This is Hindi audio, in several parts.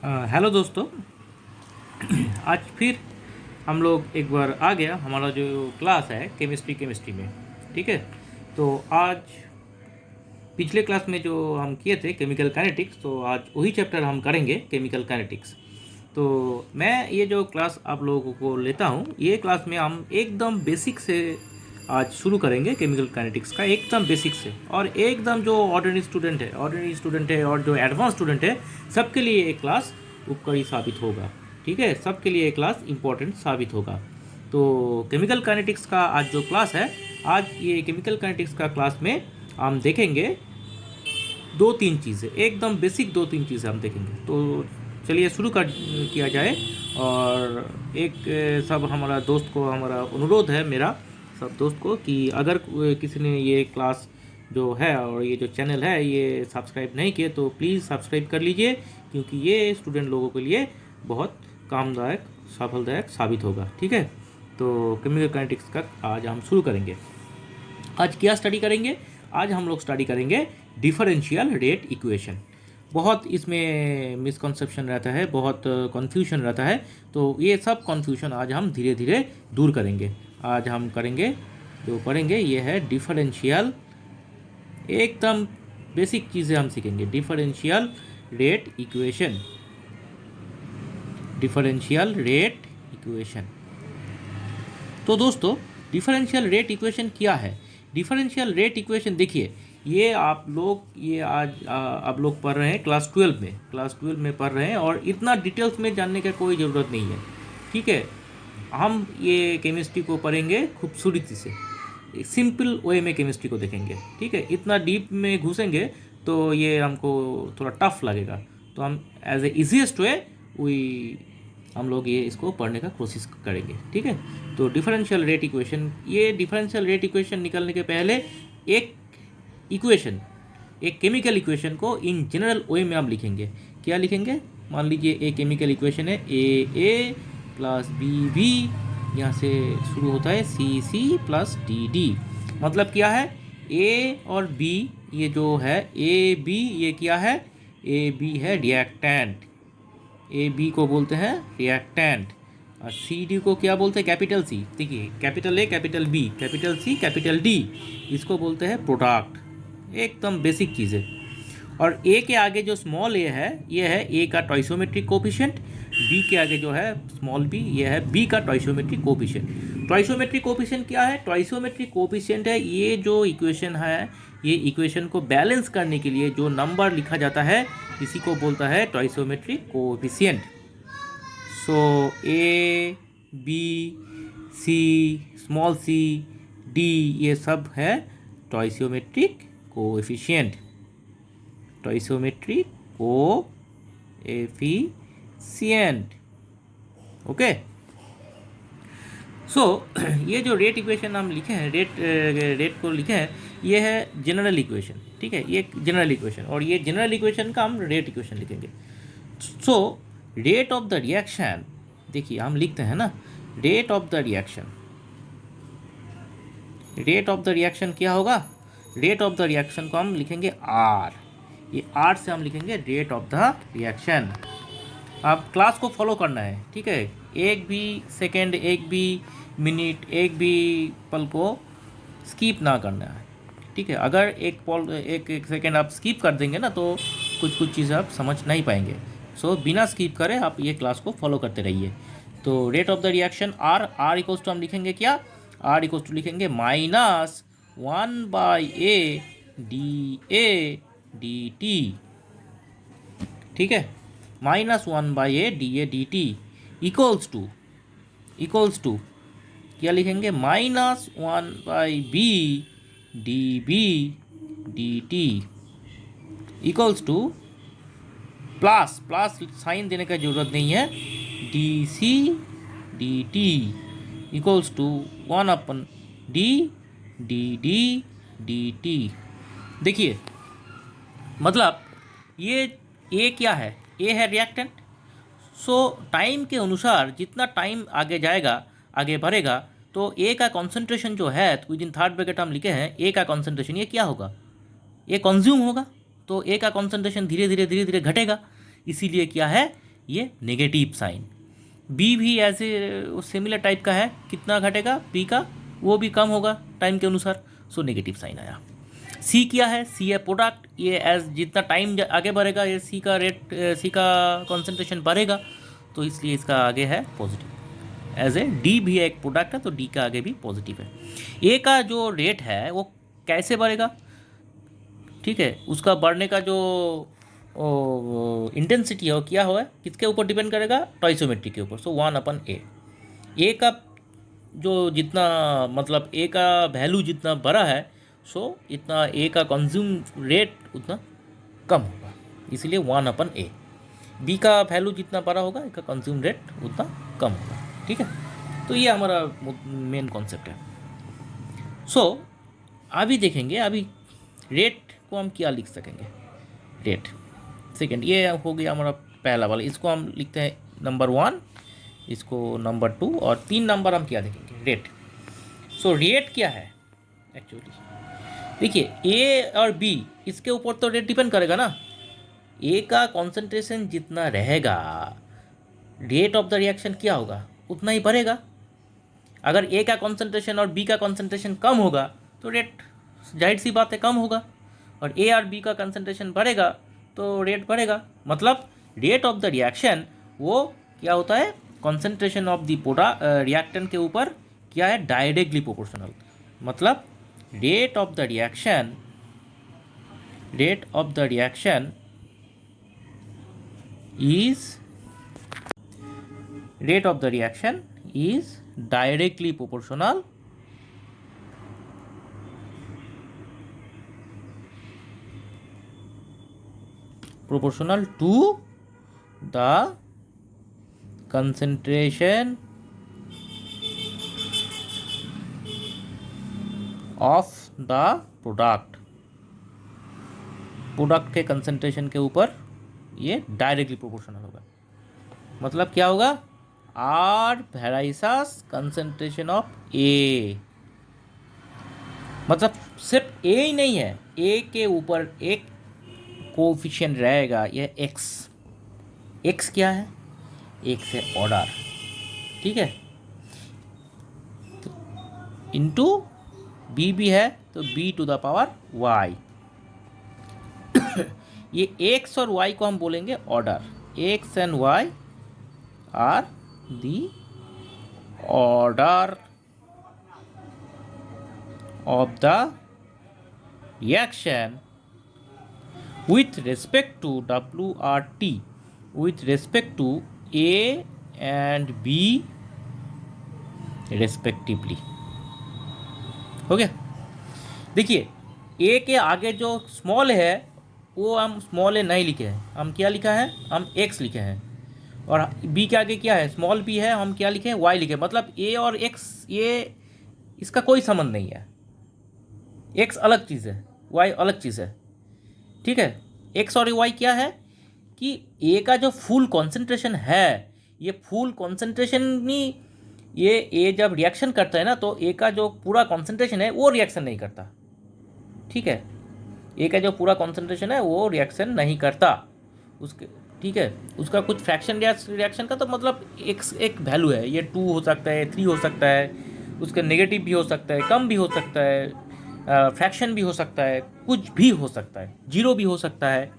हेलो दोस्तों। आज फिर हम लोग एक बार आ गया हमारा जो क्लास है केमिस्ट्री में। ठीक है। तो आज पिछले क्लास में जो हम किए थे केमिकल काइनेटिक्स, तो आज वही चैप्टर हम करेंगे केमिकल काइनेटिक्स। तो मैं ये जो क्लास आप लोगों को लेता हूँ, ये क्लास में हम एकदम बेसिक से आज शुरू करेंगे केमिकल काइनेटिक्स का, एकदम बेसिक से। और एकदम जो ऑर्डिनरी स्टूडेंट है और जो एडवांस स्टूडेंट है, सबके लिए ये क्लास उपकारी साबित होगा। ठीक है, सबके लिए ये क्लास इम्पोर्टेंट साबित होगा। तो केमिकल काइनेटिक्स का आज जो क्लास है, आज ये केमिकल काइनेटिक्स का क्लास में हम देखेंगे दो तीन चीज़ें, एकदम बेसिक दो तीन चीज़ें हम देखेंगे। तो चलिए शुरू कर किया जाए। और एक सब हमारा दोस्त को हमारा अनुरोध है, मेरा सब दोस्त को, कि अगर किसी ने ये क्लास जो है और ये जो चैनल है ये सब्सक्राइब नहीं किए तो प्लीज़ सब्सक्राइब कर लीजिए, क्योंकि ये स्टूडेंट लोगों के लिए बहुत कामदायक सफलदायक साबित होगा। ठीक है। तो केमिकल काइनेटिक्स का आज हम शुरू करेंगे। आज क्या स्टडी करेंगे? आज हम लोग स्टडी करेंगे डिफरेंशियल रेट इक्वेशन। बहुत इसमें मिसकंसेप्शन रहता है, बहुत कन्फ्यूजन रहता है। तो ये सब कन्फ्यूजन आज हम धीरे धीरे दूर करेंगे। आज हम करेंगे, जो पढ़ेंगे ये है डिफरेंशियल, एकदम बेसिक चीज़ें हम सीखेंगे। Differential rate equation, differential rate equation. तो दोस्तों, डिफरेंशियल रेट इक्वेशन क्या है? डिफरेंशियल रेट इक्वेशन देखिए, ये आप लोग पढ़ रहे हैं क्लास 12 में पढ़ रहे हैं, और इतना डिटेल्स में जानने का कोई ज़रूरत नहीं है। ठीक है। हम ये केमिस्ट्री को पढ़ेंगे खूबसूरती से, सिंपल वे में केमिस्ट्री को देखेंगे। ठीक है। इतना डीप में घुसेंगे तो ये हमको थोड़ा टफ लगेगा। तो हम as a easiest way we हम लोग ये इसको पढ़ने का कोशिश करेंगे। ठीक है। तो डिफरेंशियल रेट इक्वेशन, ये डिफरेंशियल रेट इक्वेशन निकलने के पहले एक इक्वेशन, एक केमिकल इक्वेशन को इन जनरल वे में हम लिखेंगे। क्या लिखेंगे? मान लीजिए एक केमिकल इक्वेशन है ए प्लस बी, यहाँ से शुरू होता है सी प्लस डी। मतलब क्या है? ए और बी, ये जो है ए बी, ये क्या है? ए बी है रिएक्टेंट, ए बी को बोलते हैं रिएक्टेंट। और सी डी को क्या बोलते हैं? Capital C. देखिए, capital A, capital B, capital C, capital D, इसको बोलते हैं प्रोडक्ट। एकदम बेसिक चीज़ है। और ए के आगे जो स्मॉल ए है, ये है ए का टॉइसोमेट्रिक कोफिशिएंट। बी के आगे जो है स्मॉल बी, ये है बी का टॉइसोमेट्रिक कोफिशिएंट। टॉइसोमेट्रिक कोफिशिएंट क्या है? टॉइसोमेट्रिक कोफिशिएंट है ये जो इक्वेशन है, ये इक्वेशन को बैलेंस करने के लिए जो नंबर लिखा जाता है, इसी को बोलता है stoichiometric coefficient. So a b c, small c, d, ये सब है stoichiometric coefficient, stoichiometric coefficient. Okay. So ये जो रेट इक्वेशन हम लिखे हैं, रेट को लिखे हैं, ये है जनरल इक्वेशन। ठीक है, ये जनरल इक्वेशन, और ये जनरल इक्वेशन का हम रेट इक्वेशन लिखेंगे। So rate of the reaction, देखिए हम लिखते हैं ना, rate of the reaction. Rate of the reaction क्या होगा? रेट ऑफ द रिएक्शन को हम लिखेंगे आर। ये आर से हम लिखेंगे रेट ऑफ द रिएक्शन। अब क्लास को फॉलो करना है। ठीक है। एक भी सेकंड, एक भी मिनट, एक भी पल को स्किप ना करना है। ठीक है। अगर एक सेकंड आप स्किप कर देंगे ना, तो कुछ चीज़ें आप समझ नहीं पाएंगे। सो बिना स्किप करे आप ये क्लास को फॉलो करते रहिए। तो rate of the reaction R equals to हम लिखेंगे क्या? आर इक्वल्स टू लिखेंगे -1/a डी टी। ठीक है। -1/a D T equals to क्या लिखेंगे? -1/b D T equals to plus sine देने का ज़रूरत नहीं है, D T equals to 1/d D T. देखिए, मतलब ये क्या है? ए है रिएक्टेंट। सो टाइम के अनुसार जितना टाइम आगे जाएगा, आगे बढ़ेगा, तो ए का कॉन्सेंट्रेशन जो है, विद इन थर्ड ब्रैकेट हम लिखे हैं, ए का कॉन्सेंट्रेशन ये क्या होगा? ये कंज्यूम होगा। तो ए का कॉन्सेंट्रेशन धीरे धीरे घटेगा। इसीलिए क्या है? ये नेगेटिव साइन। बी भी ऐसे सिमिलर टाइप का है, कितना घटेगा बी का, वो भी कम होगा टाइम के अनुसार, सो नेगेटिव साइन आया। सी क्या है, सी है प्रोडक्ट, ये एज जितना टाइम आगे बढ़ेगा ये सी का रेट, सी का कॉन्सेंट्रेशन बढ़ेगा, तो इसलिए इसका आगे है पॉजिटिव। एज ए डी भी एक प्रोडक्ट है तो डी का आगे भी पॉजिटिव है। ए का जो रेट है वो कैसे बढ़ेगा, ठीक है, उसका बढ़ने का जो इंटेंसिटी है वो क्या हो, किसके ऊपर डिपेंड करेगा, टॉइसोमेट्री के ऊपर। सो 1/a। ए का जो जितना मतलब ए का वैल्यू जितना बड़ा है, सो इतना ए का कंज्यूम रेट उतना कम होगा, इसलिए 1/a। बी का वैल्यू जितना बड़ा होगा ए का कंज्यूम रेट उतना कम होगा, ठीक है। तो ये हमारा मेन कॉन्सेप्ट है। सो अभी देखेंगे, अभी रेट को हम क्या लिख सकेंगे, रेट सेकेंड, ये हो गया हमारा पहला वाला, इसको हम लिखते हैं नंबर 1, इसको नंबर 2, और 3 नंबर हम क्या देखेंगे, रेट। सो रेट क्या है एक्चुअली, देखिए ए और बी इसके ऊपर तो रेट डिपेंड करेगा ना। ए का कॉन्सेंट्रेशन जितना रहेगा, रेट ऑफ द रिएक्शन क्या होगा, उतना ही बढ़ेगा। अगर ए का कॉन्सेंट्रेशन और बी का कॉन्सेंट्रेशन कम होगा तो रेट जाहिर सी बात है कम होगा, और ए और बी का कंसंट्रेशन बढ़ेगा तो रेट बढ़ेगा। मतलब रेट ऑफ द रिएक्शन वो क्या होता है, कंसंट्रेशन ऑफ द रिएक्टेंट के ऊपर क्या है, डायरेक्टली प्रोपोर्शनल। मतलब rate of the reaction is directly proportional to the concentration of the product। Product के कंसंट्रेशन के ऊपर ये डायरेक्टली प्रोपोर्शनल होगा। मतलब क्या होगा, आर वेराइसस कंसंट्रेशन ऑफ ए, मतलब सिर्फ ए ही नहीं है, ए के ऊपर एक कोफिशिएंट रहेगा, यह एक्स। एक्स क्या है, एक्स है ऑर्डर, ठीक है, इंटू बी भी है तो B to the power Y. ये एक्स और वाई को हम बोलेंगे order, X and Y are the order of the reaction with respect to WRT, with respect to A and B respectively। हो गया। देखिए ए के आगे जो स्मॉल है वो हम स्मॉल ए नहीं लिखे हैं, हम क्या लिखा है, हम एक्स लिखे हैं। और बी के आगे क्या है, स्मॉल बी है, हम क्या लिखे हैं, वाई लिखे। मतलब ए और एक्स ये इसका कोई संबंध नहीं है, एक्स अलग चीज़ है, वाई अलग चीज़ है, ठीक है। एक्स और वाई क्या है कि ए का जो फुल कॉन्सेंट्रेशन है, ये फुल कॉन्सेंट्रेशन नहीं, ये ए जब रिएक्शन करता है ना तो ए का जो पूरा कॉन्सेंट्रेशन है वो रिएक्शन नहीं करता, ठीक है। ए का जो पूरा कॉन्सेंट्रेशन है वो रिएक्शन नहीं करता उसके, ठीक है। उसका कुछ फ्रैक्शन रिएक्शन का तो मतलब एक वैल्यू है, ये 2 हो सकता है, 3 हो सकता है, उसका नेगेटिव भी हो सकता है, कम भी हो सकता है, फ्रैक्शन भी हो सकता है, कुछ भी हो सकता है, जीरो भी हो सकता है।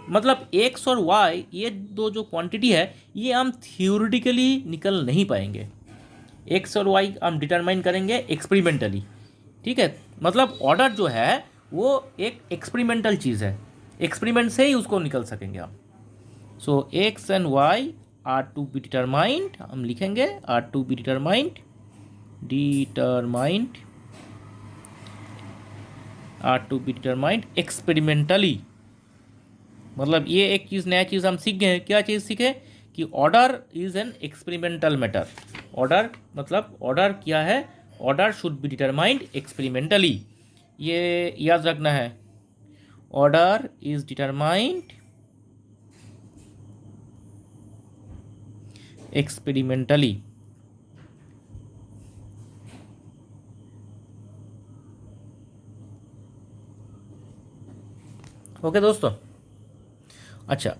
मतलब एक्स और वाई ये दो जो क्वांटिटी है ये हम थियोरिटिकली निकल नहीं पाएंगे, एक्स और वाई हम डिटरमाइन करेंगे एक्सपेरिमेंटली, ठीक है। मतलब ऑर्डर जो है वो एक एक्सपेरिमेंटल चीज़ है, एक्सपेरिमेंट से ही उसको निकल सकेंगे हम। So x and Y are to be determined, हम लिखेंगे are to be determined experimentally. मतलब ये एक चीज़, नया चीज़ हम सीख गए। क्या चीज़ सीखे कि order is an experimental matter. Order मतलब ऑर्डर क्या है, order should be determined experimentally, ये याद रखना है। Order is determined experimentally. Okay दोस्तों, अच्छा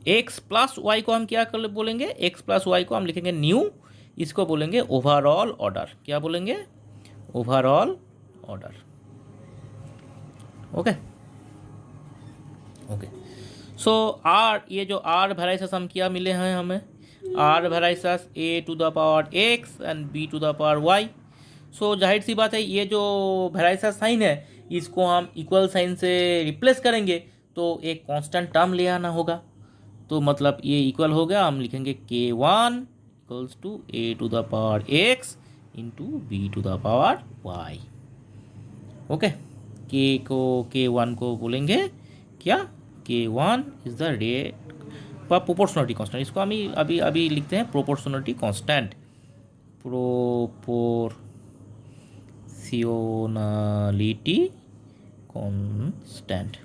एक्स प्लस वाई को हम क्या कर बोलेंगे, एक्स प्लस वाई को हम लिखेंगे न्यू, इसको बोलेंगे ओवरऑल ऑर्डर। क्या बोलेंगे, overall order. Okay okay. So r, ये जो आर वेराइसेस हम क्या मिले हैं हमें, r varies a to the power x and b to the power y. So जाहिर सी बात है ये जो वेराइसेस साइन है इसको हम इक्वल साइन से रिप्लेस करेंगे तो एक कांस्टेंट टर्म ले आना होगा। तो मतलब ये इक्वल हो गया, हम लिखेंगे k1 equals to A to the power X into B to the power Y. Okay, k1 को बोलेंगे क्या, k1 is the rate proportionality constant. इसको हम अभी अभी लिखते हैं प्रोपोर्शनलिटी कांस्टेंट, प्रोपोर्शनलिटी कांस्टेंट।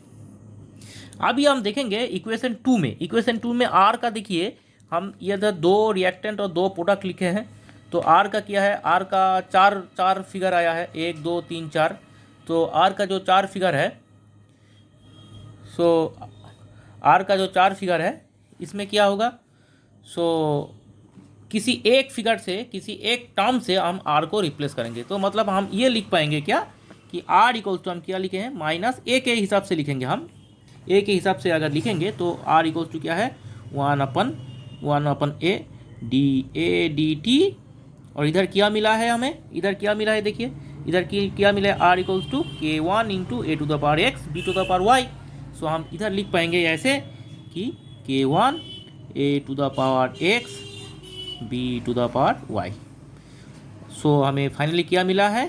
अभी हम देखेंगे इक्वेशन 2 में, इक्वेशन 2 में आर का देखिए, हम इधर 2 रिएक्टेंट और 2 प्रोडक्ट लिखे हैं। तो आर का क्या है, आर का चार फिगर आया है, 1 2 3 4। तो आर का जो 4 फिगर है, सो आर का जो 4 फिगर है इसमें क्या होगा, सो किसी एक फिगर से, किसी एक टर्म से हम आर को रिप्लेस करेंगे। तो मतलब हम ये लिख पाएंगे क्या कि आर इक्वल्स टू हम क्या लिखे हैं, माइनस ए के हिसाब से लिखेंगे। हम ए के हिसाब से अगर लिखेंगे तो आर इक्वल्स टू क्या है, 1/1 ए डी टी। और इधर क्या मिला है हमें, इधर क्या मिला है देखिए, इधर की क्या मिला है, r equals to k1 into A to the power x B to the power y. So हम इधर लिख पाएंगे ऐसे कि k1 a to the power x B to the power y. So हमें फाइनली क्या मिला है,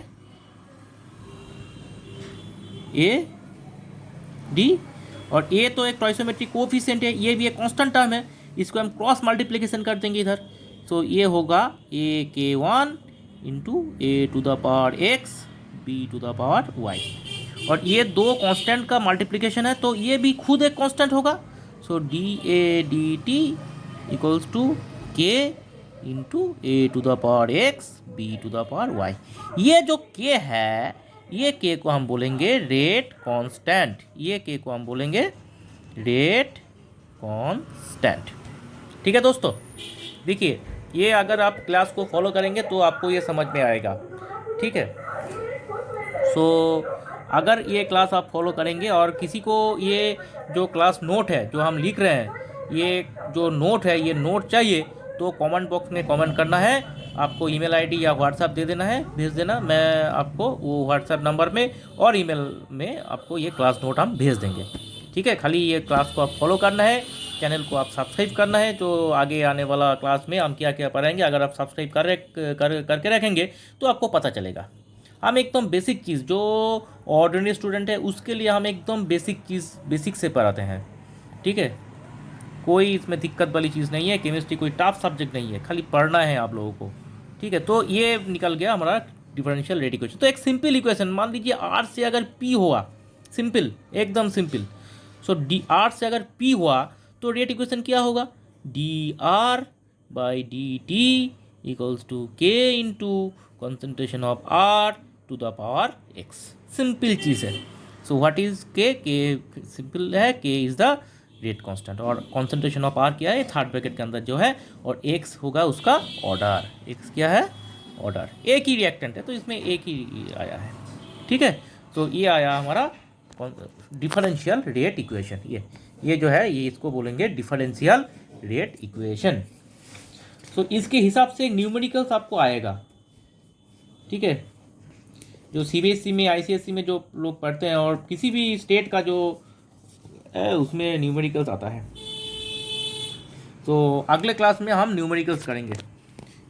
ए डी, और ए तो एक ट्राइसोमेट्रिक कोफिशिएंट है, ये भी एक कांस्टेंट टर्म है, इसको हम क्रॉस मल्टीप्लिकेशन कर देंगे इधर। सो ये होगा A k1 into A to the power x B to the power Y. और ये 2 कांस्टेंट का मल्टीप्लिकेशन है तो ये भी खुद एक कांस्टेंट होगा। So d a d T equals to k into A to the power x B to the power Y. ये जो के है, ये के को हम बोलेंगे रेट कांस्टेंट, ये के को हम बोलेंगे रेट कांस्टेंट। ठीक है दोस्तों, देखिए ये अगर आप क्लास को फॉलो करेंगे तो आपको ये समझ में आएगा। ठीक है, सो अगर ये क्लास आप फॉलो करेंगे और किसी को ये जो क्लास नोट है जो हम लिख रहे हैं, ये जो नोट है, ये नोट चाहिए तो कमेंट बॉक्स में कमेंट करना है, आपको ईमेल आईडी या व्हाट्सएप दे देना है, भेज देना, मैं आपको वो व्हाट्सएप नंबर में और ईमेल में आपको ये क्लास नोट हम भेज देंगे। ठीक है, खाली ये क्लास को आप फॉलो करना है, चैनल को आप सब्सक्राइब करना है, जो आगे आने वाला क्लास में हम क्या क्या पढ़ाएंगे अगर आप सब्सक्राइब करके रखेंगे तो आपको पता चलेगा। हम एकदम बेसिक चीज़, जो ऑर्डिनरी स्टूडेंट है उसके लिए हम एकदम बेसिक चीज़ बेसिक से पढ़ाते हैं। ठीक है, कोई इसमें दिक्कत वाली चीज़ नहीं है, केमिस्ट्री कोई टफ सब्जेक्ट नहीं है, खाली पढ़ना है आप लोगों को। ठीक है, तो ये निकल गया हमारा डिफरेंशियल रेट इक्वेशन। तो एक सिंपल इक्वेशन, मान लीजिए आर से अगर पी हुआ, सिंपल एकदम सिंपल, सो डी आर से अगर पी हुआ तो रेट इक्वेशन क्या होगा, d r by d T equals to k into concentration of r to the power x. Simple चीज़ है। So what is k simple है, k is the rate constant और कॉन्सेंट्रेशन ऑफ आर क्या है, थर्ड ब्रैकेट के अंदर जो है, और एक्स होगा उसका ऑर्डर। एक्स क्या है, ऑर्डर। एक ही रिएक्टेंट है तो इसमें एक ही आया है। ठीक है, तो ये आया हमारा डिफरेंशियल रेट इक्वेशन। ये जो है, ये इसको बोलेंगे डिफरेंशियल रेट इक्वेशन। सो इसके हिसाब से न्यूमेरिकल्स आपको आएगा। ठीक है, जो सीबीएसई में, आईसीएसई में जो लोग पढ़ते हैं और किसी भी स्टेट का जो है उसमें न्यूमेरिकल्स आता है। तो अगले क्लास में हम न्यूमेरिकल्स करेंगे।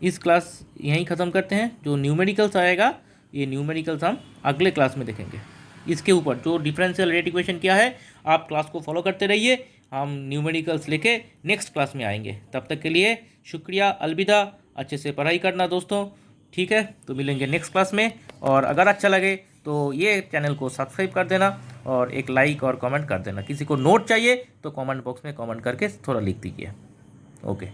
इस क्लास यहीं ख़त्म करते हैं। जो न्यूमेरिकल्स आएगा, ये न्यूमेरिकल्स हम अगले क्लास में देखेंगे। इसके ऊपर जो डिफरेंशियल रेट इक्वेशन क्या है, आप क्लास को फॉलो करते रहिए, हम न्यूमेरिकल्स लेके नेक्स्ट क्लास में आएंगे। तब तक के लिए शुक्रिया, अलविदा, अच्छे से पढ़ाई करना दोस्तों। ठीक है, तो मिलेंगे नेक्स्ट क्लास में। और अगर अच्छा लगे तो ये चैनल को सब्सक्राइब कर देना और एक लाइक और कमेंट कर देना। किसी को नोट चाहिए तो कमेंट बॉक्स में कमेंट करके थोड़ा लिख दीजिए। ओके।